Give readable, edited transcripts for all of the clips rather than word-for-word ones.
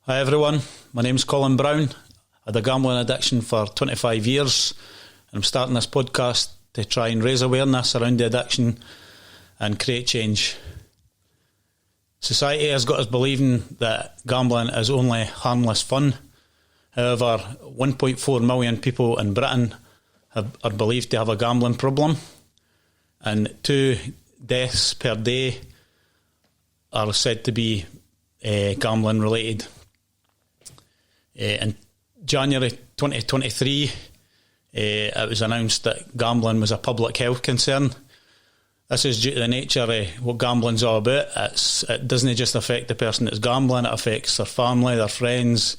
Hi everyone, my name's Colin Brown. I had a gambling addiction for 25 years and I'm starting this podcast to try and raise awareness around the addiction and create change. Society has got us believing that gambling is only harmless fun. However, 1.4 million people in Britain are believed to have a gambling problem, and 2 deaths per day are said to be gambling related. In January 2023, it was announced that gambling was a public health concern. This is due to the nature of what gambling's all about. It doesn't just affect the person that's gambling, it affects their family, their friends,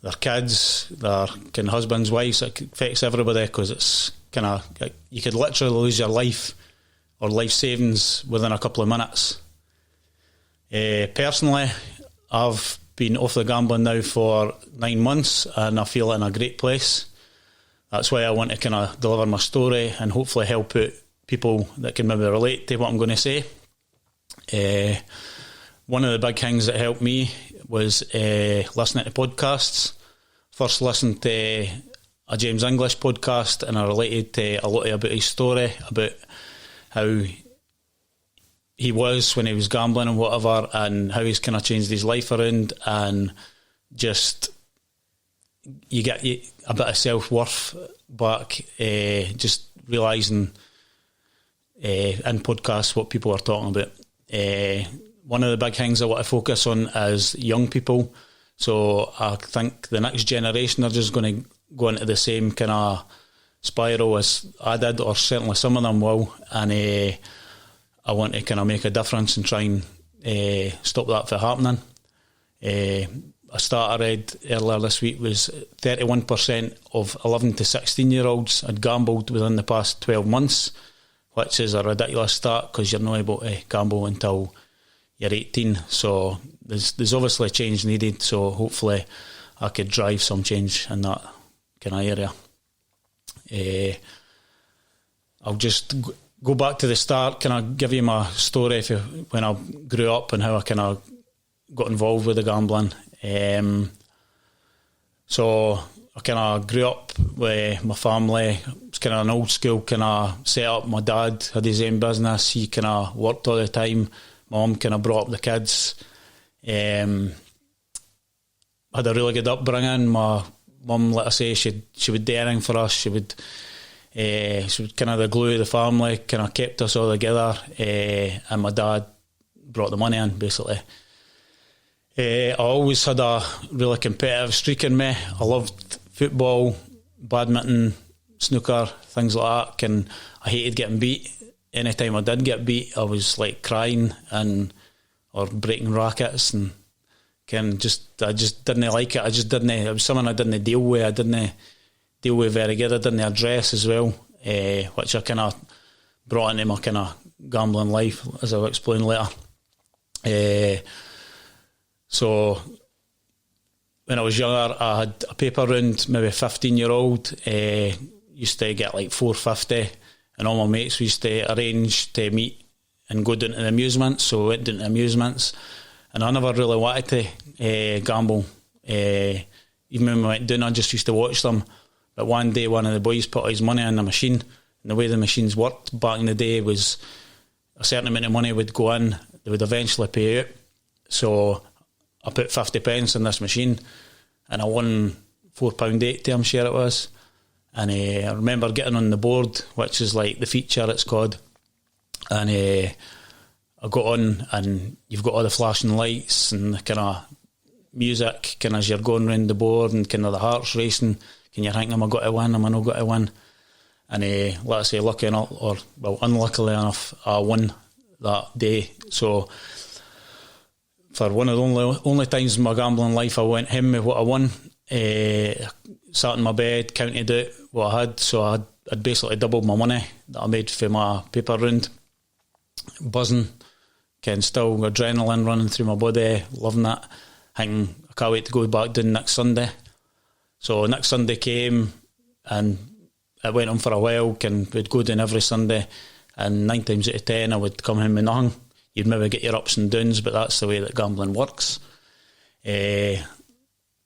their kids, their husbands, wives. It affects everybody because it's you could literally lose your life or life savings within a couple of minutes. Personally, I've been off the gambling now for 9 months and I feel in a great place. That's why I want to deliver my story and hopefully help out people that can maybe relate to what I'm going to say. One of the big things that helped me was listening to podcasts. First listened to a James English podcast and I related to a lot about his story, about how he was when he was gambling and whatever, and how he's changed his life around, and just you get a bit of self-worth back, just realising in podcasts what people are talking about. One of the big things I want to focus on is young people. So I think the next generation are just going to go into the same kind of spiral as I did, or certainly some of them will, and I want to make a difference and try and stop that from happening. A stat I read earlier this week was 31% of 11 to 16 year olds had gambled within the past 12 months, which is a ridiculous stat because you're not able to gamble until you're 18. So there's obviously change needed, so hopefully I could drive some change in that kind of area. I'll just go back to the start. Can I give you my story when I grew up and how I got involved with the gambling? So I grew up with my family. It was an old school set up. My dad had his own business. He worked all the time. Mum brought up the kids. Had a really good upbringing. My mum, let us say, she would do anything for us. She was the glue of the family, kept us all together, and my dad brought the money in, basically. I always had a really competitive streak in me. I loved football, badminton, snooker, things like that, and I hated getting beat. Anytime I did get beat, I was crying or breaking rackets, and I just didn't like it. It was something I didn't deal with. I didn't deal with very good. I didn't address as well, which I brought into my gambling life, as I'll explain later. So when I was younger, I had a paper round, maybe a 15-year-old, used to get $4.50, and all my mates used to arrange to meet and go down to the amusements. So we went down to the amusements, and I never really wanted to gamble. Even when we went down, I just used to watch them. But one day, one of the boys put his money in the machine, and the way the machines worked back in the day was a certain amount of money would go in, they would eventually pay out. So I put 50 pence in this machine, and I won £4.80, I'm sure it was. And I remember getting on the board, which is the feature it's called, and I got on, and you've got all the flashing lights and the music, as you're going round the board, and the heart's racing. You're thinking, am I got to win? Am I not got to win? And let's say, lucky enough, or unluckily enough, I won that day. So for one of the only times in my gambling life I went home with what I won, sat in my bed, counted out what I had. So I'd basically doubled my money that I made for my paper round. Buzzing, still adrenaline running through my body, loving it. Thinking, I can't wait to go back down next Sunday. So next Sunday came, and it went on for a while. We'd go down every Sunday, and 9 times out of 10 I would come home with nothing. You'd maybe get your ups and downs, but that's the way that gambling works.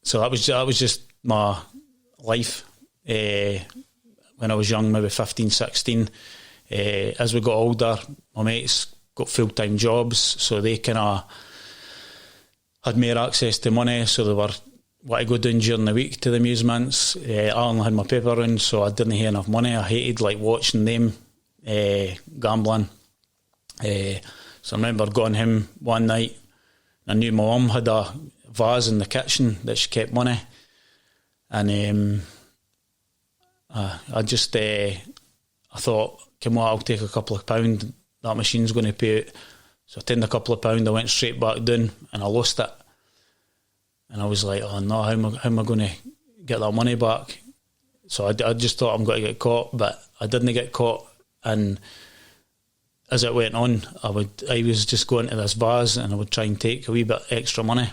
So that was just my life when I was young, maybe 15, 16. As we got older, my mates got full-time jobs, so they kind of had more access to money, so they were what I go down during the week to the amusements. I only had my paper round, so I didn't have enough money. I hated watching them gambling. So I remember going home one night, I knew my mum had a vase in the kitchen that she kept money, and I just I thought, come on, I'll take a couple of £, that machine's going to pay out. So I turned a couple of £, I went straight back down and I lost it. And I was like, oh no, how am I going to get that money back? So I just thought I'm going to get caught, but I didn't get caught. And as it went on, I was just going to this vase and I would try and take a wee bit extra money.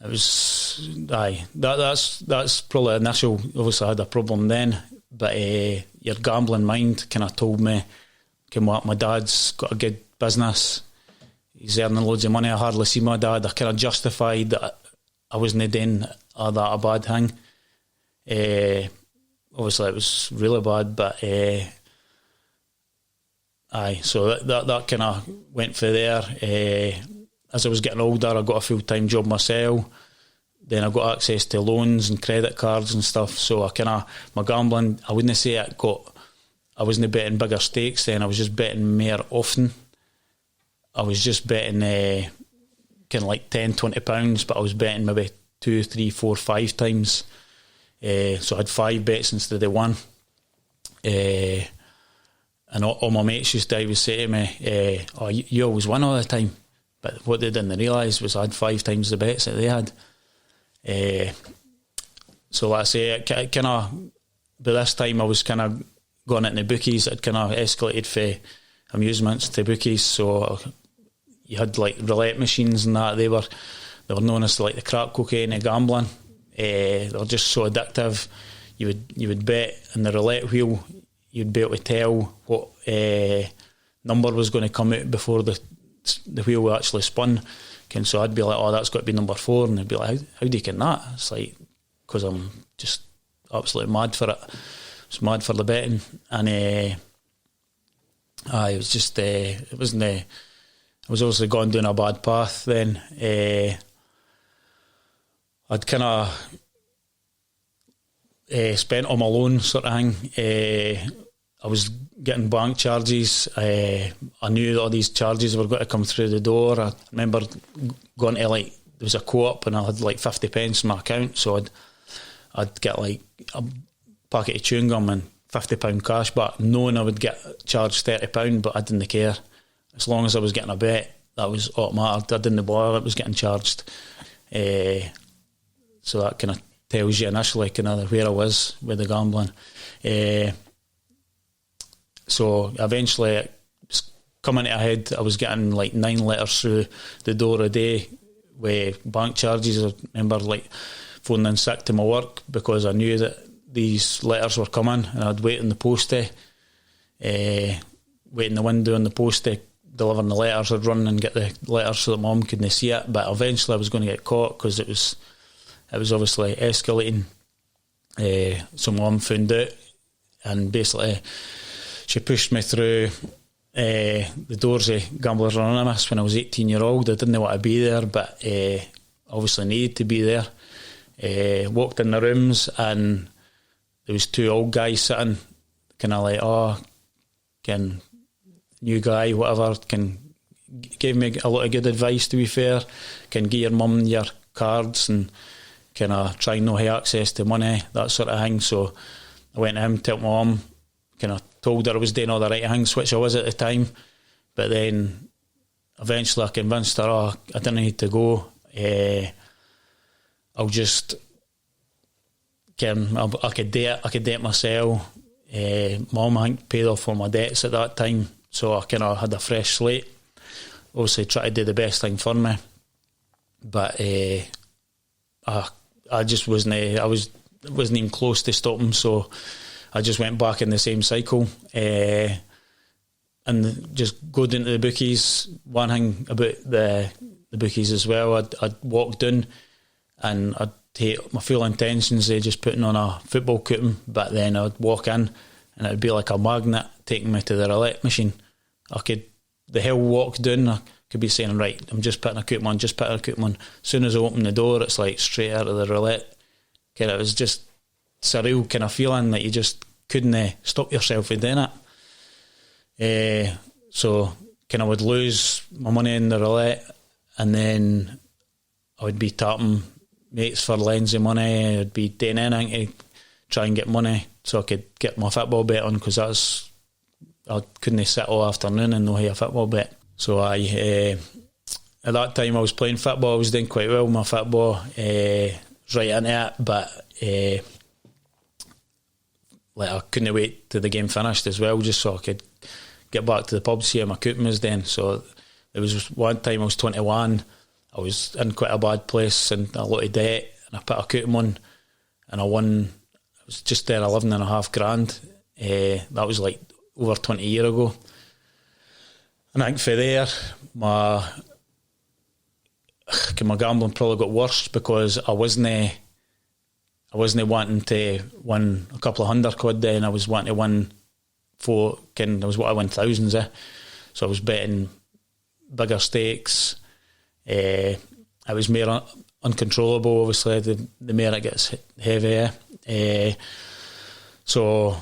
It was, that's probably initial. Obviously I had a problem then, but your gambling mind kind of told me, come what, my dad's got a good business, he's earning loads of money, I hardly see my dad. I kind of justified that I wasn't doing that a bad thing. Obviously it was really bad, but so that kind of went for there. As I was getting older, I got a full-time job myself. Then I got access to loans and credit cards and stuff. So my gambling, I wouldn't say I wasn't betting bigger stakes then. I was just betting more often. I was just betting kind of like £10-20, but I was betting maybe 2, 3, 4, 5 times. So I had 5 bets instead of 1. And all my mates used to always say to me, oh, you always win all the time. But what they didn't realise was I had 5 times the bets that they had. So like I say, it kind of, by this time I was kind of going into bookies. It kind of escalated from amusements to bookies. So you had like roulette machines and that. They were known as like the crack cocaine of gambling. They were just so addictive. You would bet on the roulette wheel. You'd be able to tell what number was going to come out before the wheel actually spun. And so I'd be like, oh, that's got to be number 4. And they'd be like, how do you get that? It's like, because I'm just absolutely mad for it. I was mad for the betting. And it was just, it wasn't, I was obviously going down a bad path then. I'd kind of spent on my loan sort of thing. I was getting bank charges. I knew that all these charges were going to come through the door. I remember going to there was a co-op and I had like 50 pence in my account, so I'd get like a packet of chewing gum and £50 cash back, knowing I would get charged £30, but I didn't care. As long as I was getting a bet, that was automatic. I didn't bother, it was getting charged. So that kind of tells you initially kind of where I was with the gambling. So eventually it was coming to a head. I was getting like 9 letters through the door a day with bank charges. I remember like phoning in sick to my work because I knew that these letters were coming, and I'd wait in the post wait in the window in the post delivering the letters. I'd run and get the letters so that mum couldn't see it, but eventually I was going to get caught because it was obviously escalating. So mum found out, and basically she pushed me through the doors of Gamblers Anonymous when I was 18-year-old. I didn't want to be there, but obviously needed to be there. Walked in the rooms and there was 2 old guys sitting, kind of like, oh, can new guy, whatever, can give me a lot of good advice, to be fair, can give your mum your cards and kind of try and know how access to money, that sort of thing. So I went to him, told my mum, kind of told her I was doing all the right things, which I was at the time, but then eventually I convinced her, oh, I didn't need to go. I'll just I could do it myself. Mum, I think, paid off all my debts at that time, so I kind of had a fresh slate. Obviously try to do the best thing for me, but I just wasn't even close to stopping, so I just went back in the same cycle, and just go down to the bookies. One thing about the bookies as well, I'd walk down and I'd take my full intentions of just putting on a football coupon, but then I'd walk in and it'd be like a magnet taking me to the roulette machine. The hill walk down, I could be saying, right, I'm just putting a coupon on, just putting a coupon on. As soon as I open the door, it's like straight out of the roulette. It was just surreal kind of feeling that you just couldn't stop yourself from doing it. So kind of would lose my money in the roulette, and then I would be tapping mates for lends of money. I'd be doing anything to try and get money so I could get my football bet on, because I couldn't sit all afternoon and not have a football bet. So at that time I was playing football. I was doing quite well with my football, right into it, but I couldn't wait till the game finished as well, just so I could get back to the pub, see how my coupon was then. So there was one time I was 21, I was in quite a bad place and a lot of debt, and I put a coupon on and I won. I was just there 11.5 grand. That was like over 20 years ago. And I think for there, my gambling probably got worse, because I wasn't wanting to win a couple of £100 then. I was wanting to win I won thousands. So I was betting bigger stakes. It was more uncontrollable, obviously, the more it gets heavier. So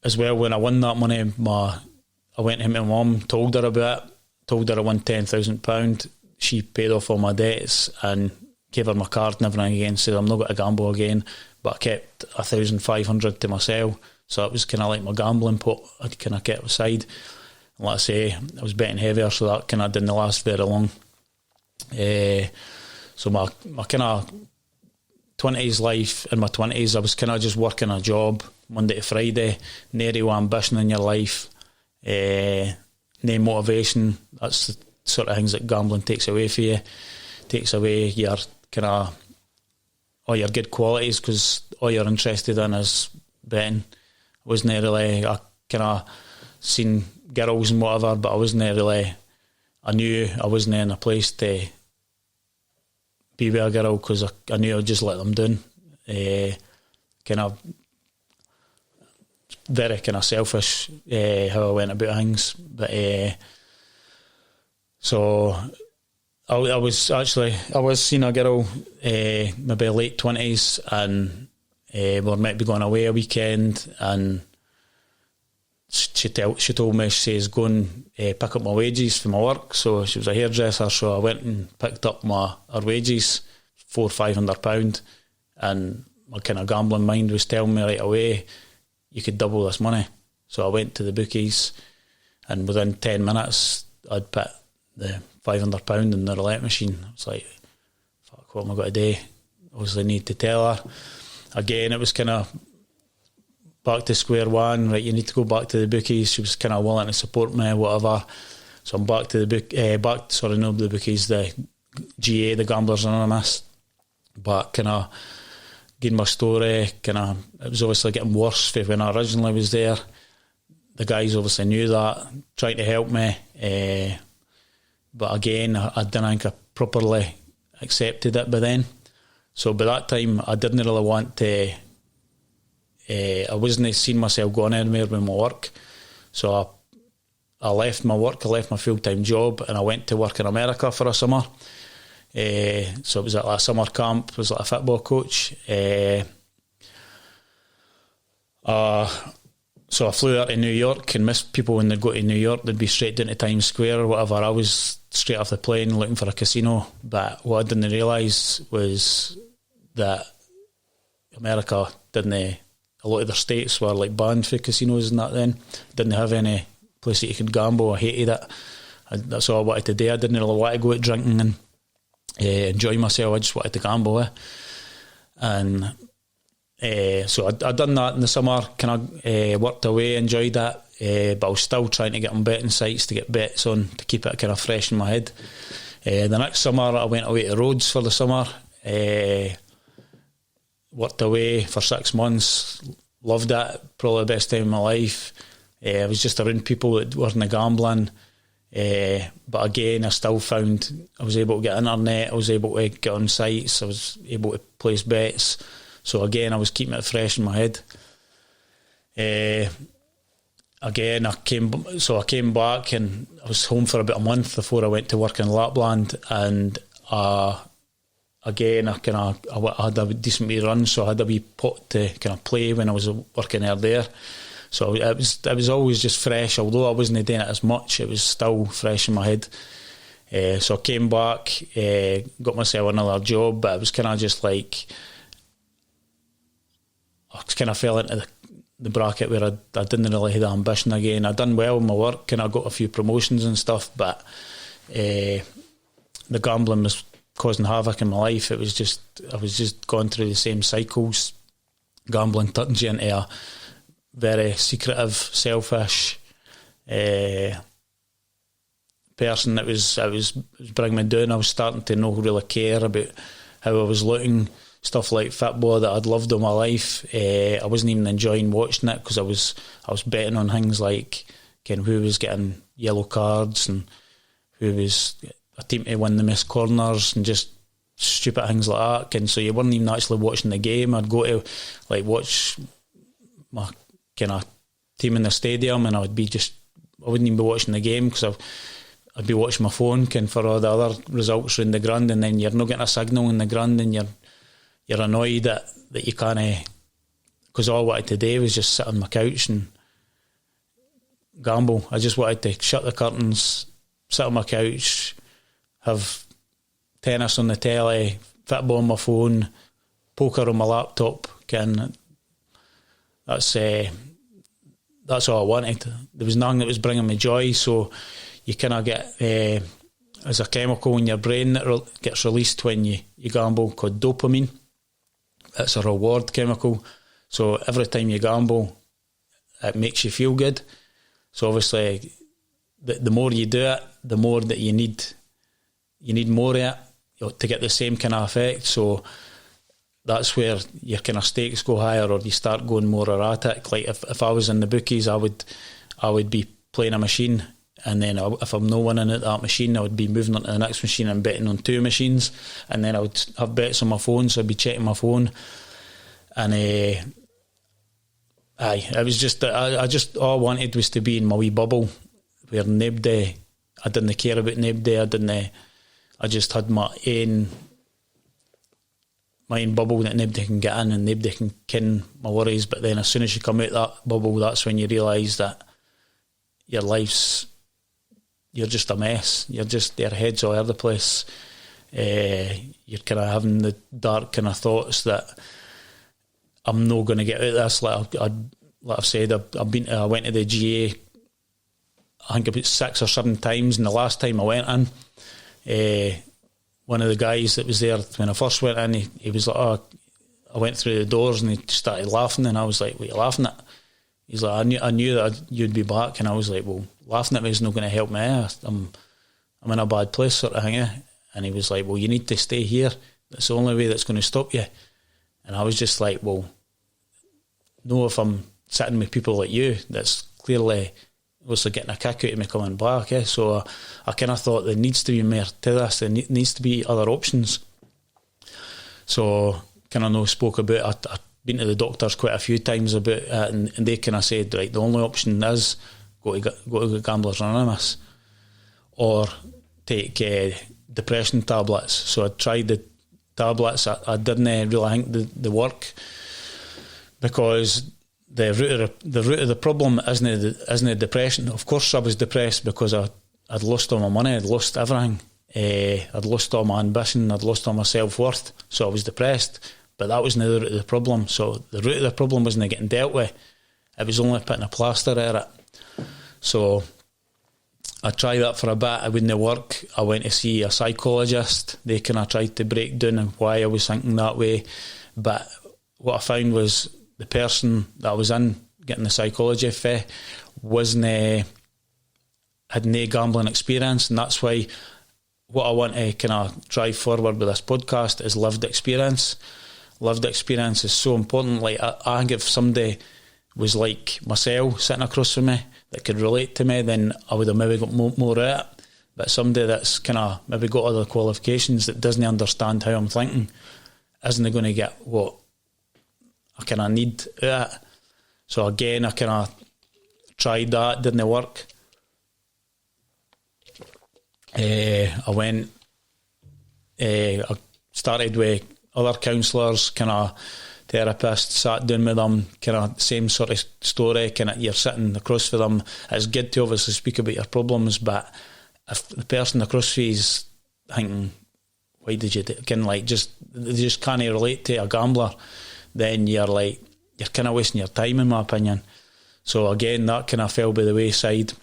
as well, when I won that money, I went to my mum, told her about it, told her I won £10,000. She paid off all my debts and gave her my card and everything again, said I'm not going to gamble again, but I kept 1,500 to myself. So it was kind of like my gambling pot I'd kind of kept aside. And like I say, I was betting heavier, so that kind of didn't last very long. So my kind of 20s life, in my 20s, I was kind of just working a job Monday to Friday, no real ambition in your life, no motivation. That's the sort of things that gambling takes away from you, takes away your kind of all your good qualities, because all you're interested in is betting. I wasn't really, I kind of seen girls and whatever, but I wasn't really, I knew I wasn't in a place to be with a girl, because I knew I'd just let them down. Kind of very kind of selfish how I went about things, but so I was seeing a girl maybe late 20s, and we were meant to be going away a weekend, and she told me, she says, go and pick up my wages for my work. So she was a hairdresser, so I went and picked up her wages, £400-500, and my kind of gambling mind was telling me right away, you could double this money. So I went to the bookies, and within 10 minutes I'd put the £500 in the roulette machine. I was like, fuck, what am I going to do? Obviously need to tell her. Again, it was kind of back to square one, right, you need to go back to the bookies. She was kind of willing to support me, whatever. So I'm back to the bookies, the GA, the Gamblers Anonymous. But kind of getting my story, it was obviously getting worse from when I originally was there. The guys obviously knew that, trying to help me. But again, I didn't think I properly accepted it by then. So by that time, I didn't really want to, I wasn't seeing myself going anywhere with my work. So I left my work, I left my full-time job, and I went to work in America for a summer. So it was at a summer camp, I was like a football coach. So I flew out to New York, and most people when they go to New York, they'd be straight down to Times Square or whatever. I was straight off the plane looking for a casino, but what I didn't realise was that America a lot of their states were like banned for casinos and that then. Didn't have any place that you could gamble. I hated it. That's all I wanted to do. I didn't really want to go out drinking and enjoy myself. I just wanted to gamble. And so I'd done that in the summer, kind of worked away, enjoyed that, but I was still trying to get on betting sites to get bets on, to keep it kind of fresh in my head. The next summer I went away to Rhodes for the summer, worked away for 6 months, loved it, probably the best time of my life. I was just around people that weren't gambling, But again, I still found I was able to get internet, I was able to get on sites, I was able to place bets. So again, I was keeping it fresh in my head. Again, I came back and I was home for about a month before I went to work in Lapland, and again, I had a decent wee run, so I had a wee pot to kind of play when I was working there. So it was always just fresh, although I wasn't doing it as much, it was still fresh in my head. So I came back, got myself another job, but it was kind of just like, I kind of fell into the bracket where I didn't really have the ambition again. I'd done well in my work and I got a few promotions and stuff, but the gambling was causing havoc in my life. I was just going through the same cycles. Gambling turns you into a very secretive, selfish person. It was bringing me down. I was starting to not really care about how I was looking. Stuff like football that I'd loved all my life, I wasn't even enjoying watching it because I was betting on things like who was getting yellow cards and who was a team to win the missed corners and just stupid things like that. And so you weren't even actually watching the game. I'd go to watch my kind of team in the stadium, and I wouldn't even be watching the game because I'd be watching my phone for all the other results around the ground, and then you're not getting a signal in the ground, and you're annoyed that you can't, because all I wanted to do was just sit on my couch and gamble. I just wanted to shut the curtains, sit on my couch, have tennis on the telly, football on my phone, poker on my laptop. That's all I wanted. There was nothing that was bringing me joy, so you kind of get there's a chemical in your brain that gets released when you gamble called dopamine. It's a reward chemical, so every time you gamble it makes you feel good. So obviously the more you do it, the more that you need more of it to get the same kind of effect. So that's where your kind of stakes go higher, or you start going more erratic. Like if I was in the bookies, I would be playing a machine, and then if I'm not winning at that machine, I would be moving on to the next machine and betting on two machines, and then I would have bets on my phone, so I'd be checking my phone. And it was just I just all I wanted was to be in my wee bubble where nobody, I didn't care about nobody. I just had my own bubble that nobody can get in and nobody can ken my worries. But then as soon as you come out that bubble, that's when you realise that your life's, you're just a mess. Your head's all over the place. You're kind of having the dark kind of thoughts that I'm not going to get out of this. Like I've said, I went to the GA, I think about 6 or 7 times, and the last time I went in, one of the guys that was there when I first went in, he was like, "Oh," I went through the doors and he started laughing, and I was like, "What are you laughing at?" He's like, I knew that you'd be back," and I was like, "Well, laughing at me is not going to help me. I'm in a bad place, sort of thing." And he was like, "Well, you need to stay here. That's the only way that's going to stop you." And I was just like, "Well, no, if I'm sitting with people like you, that's clearly obviously getting a kick out of me coming back." So I kind of thought there needs to be more to this. There needs to be other options. So kind of spoke about, I've been to the doctors quite a few times about it, and they kind of said, right, the only option is go to Gamblers Anonymous or take depression tablets. So I tried the tablets. I didn't really think they work, because the root of the problem isn't depression. Of course I was depressed because I'd lost all my money, I'd lost everything, I'd lost all my ambition, I'd lost all my self-worth, so I was depressed. But that wasn't the root of the problem. So the root of the problem wasn't getting dealt with, it was only putting a plaster at it. So I tried that for a bit, it wouldn't work. I went to see a psychologist. They kind of tried to break down why I was thinking that way, but what I found was the person that I was in getting the psychology for had no gambling experience, and that's why what I want to kind of drive forward with this podcast is lived experience. Lived experience is so important. Like I think if somebody was like myself sitting across from me, that could relate to me, then I would have maybe got more out of it. But somebody that's kind of maybe got other qualifications that doesn't understand how I'm thinking isn't going to get what I kind of need out of it. So again, I kind of tried that, didn't work. I started with other counsellors, kind of therapists, sat down with them, kind of same sort of story, kind of you're sitting across from them. It's good to obviously speak about your problems, but if the person across from you is thinking, why did you do it? They just can't relate to a gambler, then you're kind of wasting your time, in my opinion. So again, that kind of fell by the wayside.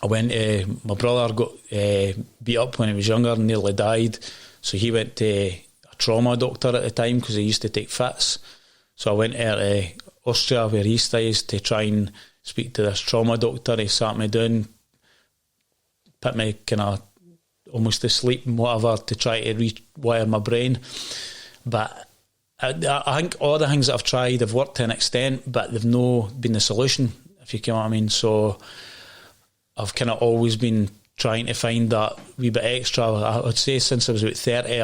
I went to, my brother got beat up when he was younger and nearly died, so he went to a trauma doctor at the time because he used to take fits. So I went to Austria, where he stays, to try and speak to this trauma doctor. He sat me down, put me kind of almost to sleep and whatever to try to rewire my brain. But I think all the things that I've tried have worked to an extent, but they've no been the solution, if you know what I mean. So I've kind of always been trying to find that wee bit extra. I would say since I was about 30,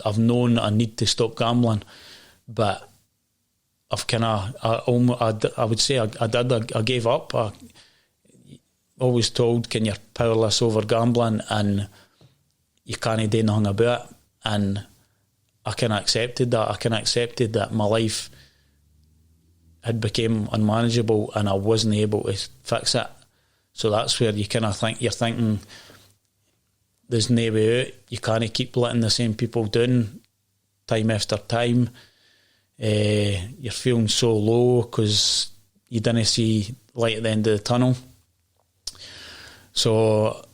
I've known I need to stop gambling, but I've kind of, I would say I gave up. I always told, can you're powerless over gambling and you can't do nothing about it. And I kind of accepted that. I kind of accepted that my life had become unmanageable and I wasn't able to fix it. So that's where you kind of think, you're thinking there's no way out. You can't keep letting the same people down time after time. You're feeling so low because you didn't see light at the end of the tunnel. So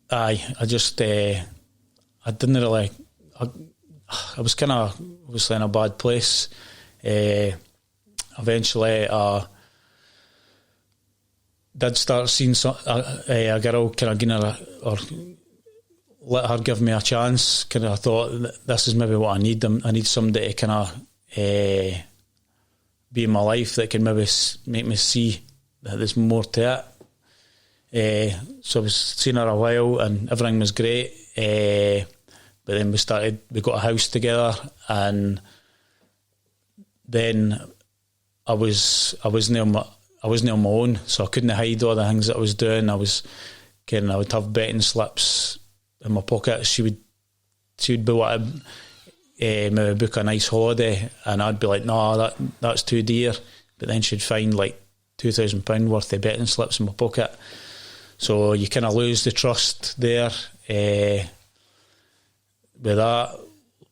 I didn't really, I was kind of obviously in a bad place. Eventually I did start seeing a girl, kind of giving her or let her give me a chance. Kind of thought, this is maybe what I need. I need somebody to kind of be in my life that can maybe make me see that there's more to it. So I was seeing her a while and everything was great. But then we got a house together, and then I wasn't on my own, so I couldn't hide all the things that I was doing. I would have betting slips in my pocket. She would be wanting maybe book a nice holiday, and I'd be like, no, that's too dear. But then she'd find like £2,000 worth of betting slips in my pocket. So you kind of lose the trust there. With that,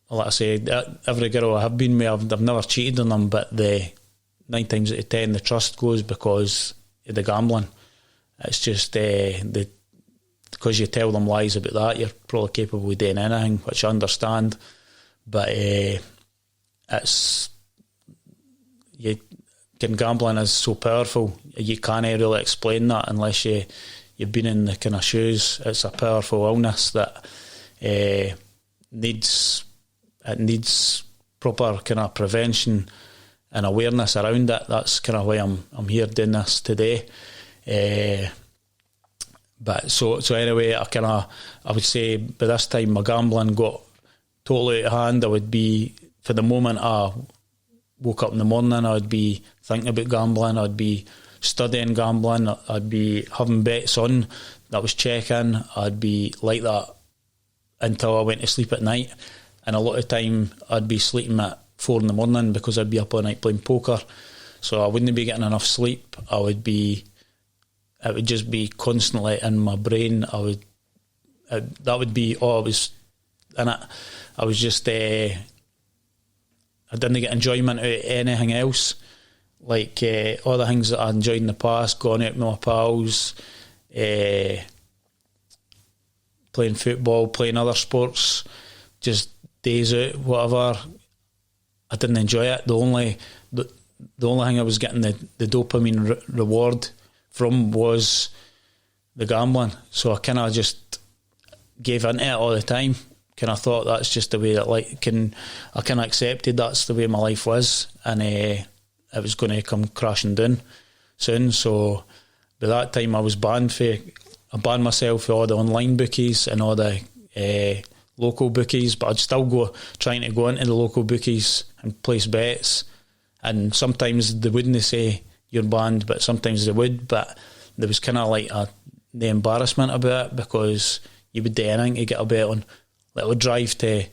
like I say, every girl I have been with, I've never cheated on them, but 9 times out of 10 the trust goes because of the gambling. It's just because you tell them lies about that, you're probably capable of doing anything, which I understand. But gambling is so powerful. You can't really explain that unless you've been in the kind of shoes. It's a powerful illness that needs proper kind of prevention and awareness around it. That's kind of why I'm here doing this today. But so anyway, I would say by this time my gambling got totally out of hand. I would be, for the moment I woke up in the morning, I would be thinking about gambling, I'd be studying gambling, I'd be having bets on that was checking, I'd be like that until I went to sleep at night. And a lot of time I'd be sleeping at 4 a.m. because I'd be up all night playing poker. So I wouldn't be getting enough sleep. It would just be constantly in my brain. That would be all I was in it. I was just, I didn't get enjoyment out of anything else. Like all the things that I enjoyed in the past, going out with my pals, playing football, playing other sports, just days out, whatever. I didn't enjoy it. The only thing I was getting the dopamine reward from was the gambling. So I kind of just gave into it all the time. Kind of thought that's just the way that I kind of accepted that's the way my life was, and it was going to come crashing down soon. So by that time I banned myself for all the online bookies and all the local bookies, but I'd still trying to go into the local bookies and place bets, and sometimes they wouldn't say you're banned, but sometimes they would. But there was kind of like the embarrassment about it, because you would do anything to get a bet on. Like, I would drive to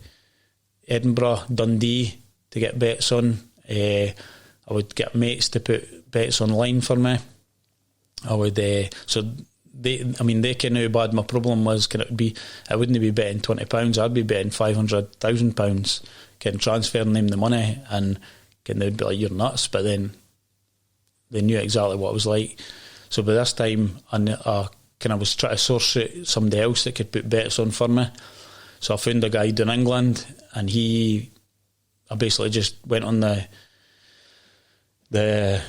Edinburgh, Dundee to get bets on. I would get mates to put bets online for me. I would they can know how bad my problem was. I wouldn't be betting £20, I'd be betting £500,000, transferring them the money, and they'd be like, you're nuts. But then they knew exactly what it was like. So by this time I was trying to source out somebody else that could put bets on for me. So I found a guy in England, and I basically just went on the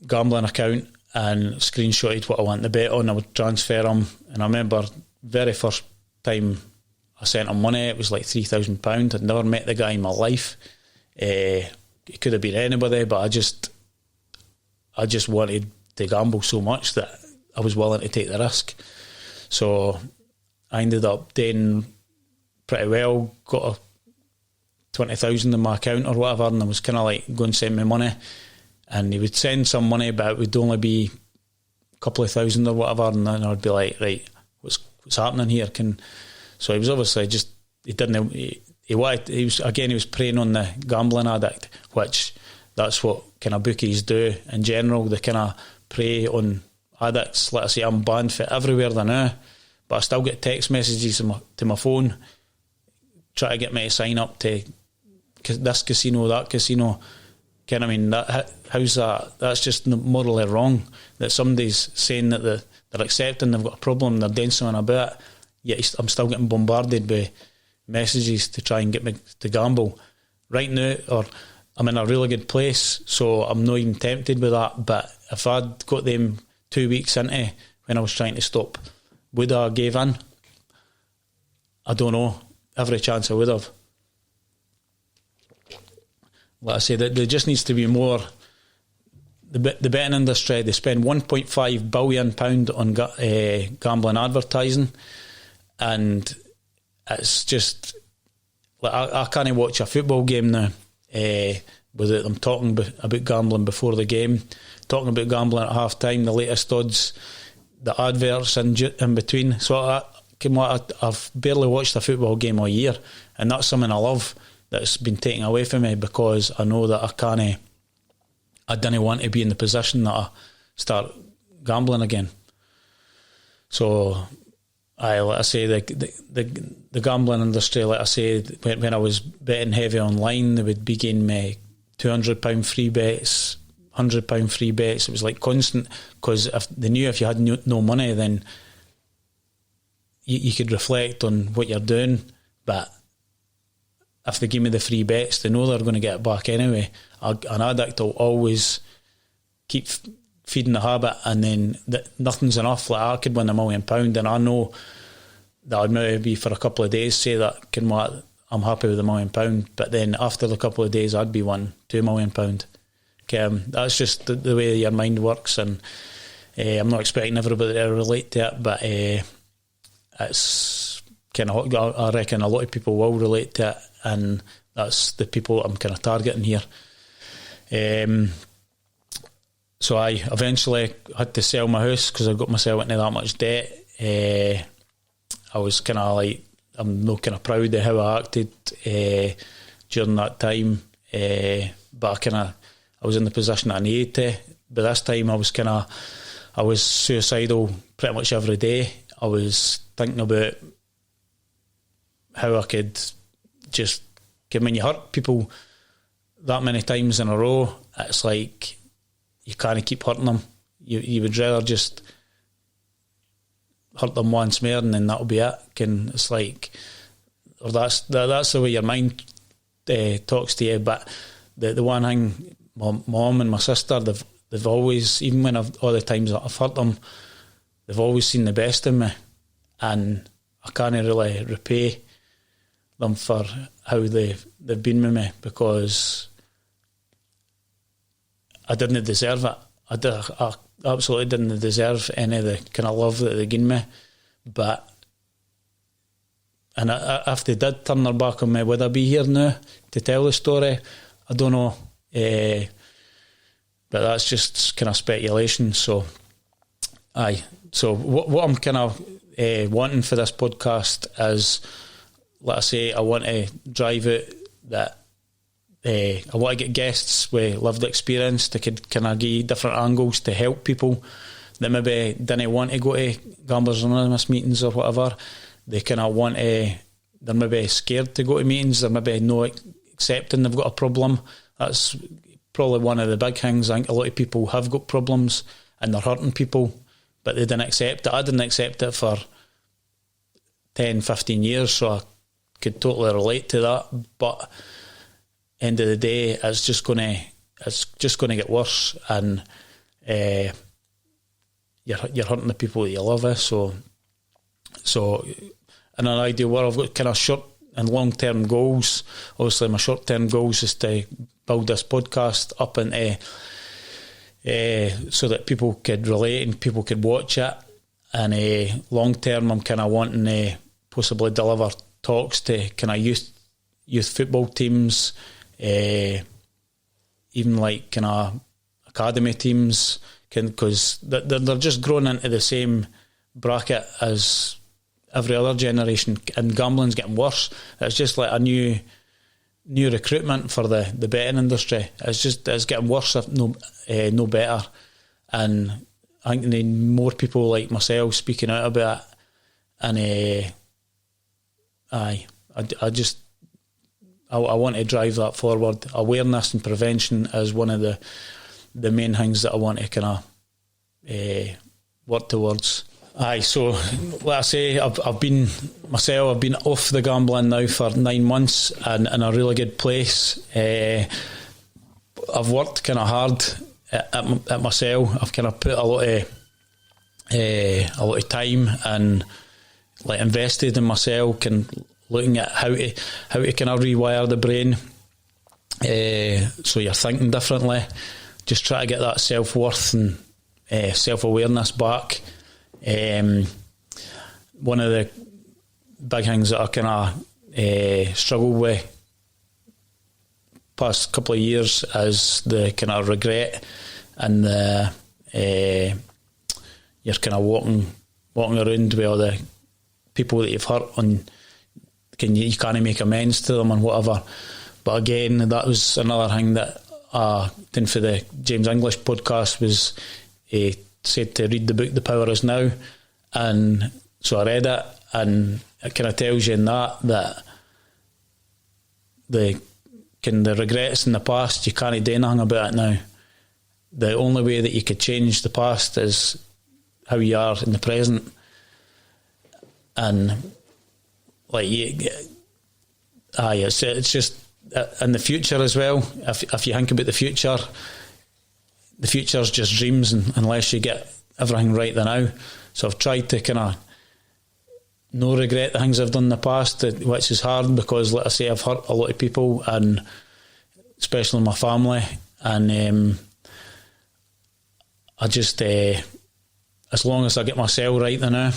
gambling account and screenshotted what I wanted to bet on. I would transfer him, and I remember very first time I sent him money, it was like £3,000. I'd never met the guy in my life. It could have been anybody, but I just wanted to gamble so much that I was willing to take the risk. So I ended up doing pretty well, got a 20,000 in my account or whatever, and I was kind of like, go and send me money, and he would send some money, but it would only be a couple of thousand or whatever, and then I'd be like, right, what's happening here? So he was obviously just, he was preying on the gambling addict, which that's what kind of bookies do in general. They kind of prey on addicts. Like I say, I'm banned for everywhere they now, but I still get text messages to my phone try to get me to sign up to this casino, that casino. I mean, how's that? That's just morally wrong, that somebody's saying that they're accepting they've got a problem, they're doing something about it, yet I'm still getting bombarded by messages to try and get me to gamble. Right now, or I'm in a really good place, so I'm not even tempted with that. But if I'd got them 2 weeks into when I was trying to stop, would I have gave in? I don't know. Every chance I would have. Like I say, there just needs to be more. The betting industry, they spend £1.5 billion on gambling advertising, and it's just like I can't watch a football game now without them talking about gambling before the game, talking about gambling at half time, the latest odds, the adverts in between. So I've barely watched a football game all year, and that's something I love that's been taken away from me, because I know that I didn't want to be in the position that I start gambling again. So like I say, the gambling industry, like I say, when I was betting heavy online, they would be giving me £200 free bets, £100 free bets. It was like constant, because if they knew if you had no money, then you could reflect on what you're doing. But if they give me the free bets, they know they're going to get it back anyway. An addict will always keep feeding the habit, and then nothing's enough. Like, I could win £1 million, and I know that I'd maybe for a couple of days say that, I'm happy with £1 million, but then after the couple of days I'd be won £2 million. That's just the way your mind works, and I'm not expecting everybody to relate to it, but it's kind of, I reckon a lot of people will relate to it, and that's the people I'm kind of targeting here. So I eventually had to sell my house because I got myself into that much debt. I was kind of like, I'm not kind of proud of how I acted during that time, but I was in the position that I needed to. But this time I was suicidal pretty much every day. I was thinking about how I could just, when you hurt people that many times in a row, it's like you can't keep hurting them. You would rather just hurt them once more and then that'll be it. It's like, or that's the way your mind talks to you. But the one thing, my mum and my sister, they've always, even when all the times that I've hurt them, they've always seen the best in me, and I can't really repay them for how they've been with me, because I didn't deserve it. absolutely didn't deserve any of the kind of love that they gave me. But and if they did turn their back on me, would I be here now to tell the story? I don't know. But that's just kind of speculation. So, aye. So what I'm kind of wanting for this podcast is, like I say, I want to drive it that I want to get guests with lived experience that could kind of give you different angles to help people that maybe didn't want to go to Gamblers Anonymous meetings or whatever. They kind of want to, they're maybe scared to go to meetings, they're maybe not accepting they've got a problem. That's probably one of the big things. I think a lot of people have got problems and they're hurting people, but they didn't accept it. I didn't accept it for 10, 15 years, so I could totally relate to that. But end of the day, it's just going to get worse, and you're hurting the people that you love. So in an ideal world, I've got kind of short and long term goals. Obviously, my short term goals is to build this podcast up into so that people could relate and people could watch it. And long term, I'm kind of wanting to possibly deliver talks to kind of youth football teams, even like kind of academy teams, because they're just growing into the same bracket as every other generation, and gambling's getting worse. It's just like a new recruitment for the betting industry. It's getting worse, if no better. And I think they need more people like myself speaking out about it. And I want to drive that forward. Awareness and prevention is one of the main things that I want to kind of work towards. So like I say, I've been off the gambling now for 9 months and in a really good place. I've worked kind of hard at myself. I've kind of put a lot of time and like invested in myself, and looking at how to kind of rewire the brain, so you're thinking differently. Just try to get that self-worth and self-awareness back. One of the big things that I kind of struggle with past couple of years is the kind of regret and the you're kind of walking around with all the people that you've hurt, and you can't make amends to them and whatever. But again, that was another thing that done for the James English podcast, was said to read the book The Power Is Now, and so I read it, and it kind of tells you in that the regrets in the past, you can't do anything about it now. The only way that you could change the past is how you are in the present. And like it's just in the future as well. If you think about the future's just dreams, unless you get everything right the now. So I've tried to kind of no regret the things I've done in the past, which is hard because, like I say, I've hurt a lot of people, and especially my family. And I just, as long as I get myself right the now,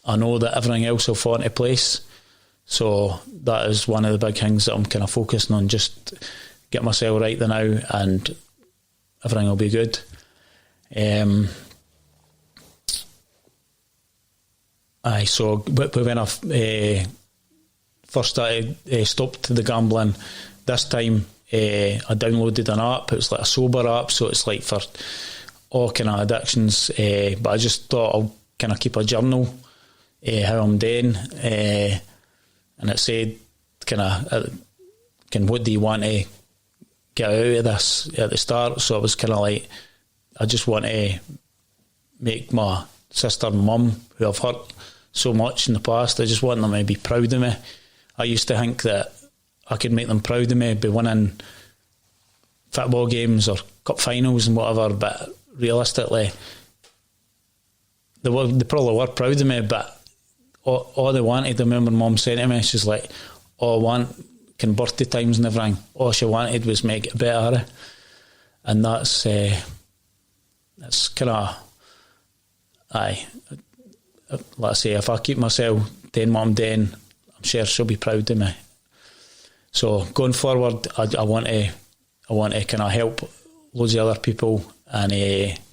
I know that everything else will fall into place. So that is one of the big things that I'm kind of focusing on, just get myself right the now, and everything will be good. So when I first stopped the gambling, this time I downloaded an app. It was like a sober app, so it's like for all kind of addictions. But I just thought I'll kind of keep a journal how I'm doing, and it said kind of what do you want to get out of this at the start. So I was kind of like, I just want to make my sister and mum, who I've hurt so much in the past, I just want them to be proud of me. I used to think that I could make them proud of me by winning football games or cup finals and whatever, but realistically they probably were proud of me, but all they wanted, I remember Mum saying to me, she's like, all I want can birthday times and everything, all she wanted was make it better. And that's kind of aye, like I say, if I keep myself doing what I'm doing, I'm sure she'll be proud of me. So going forward, I want to kind of help loads of other people, and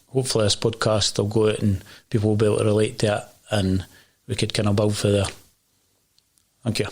hopefully this podcast will go out and people will be able to relate to it, and we could kind of build for there. Thank you.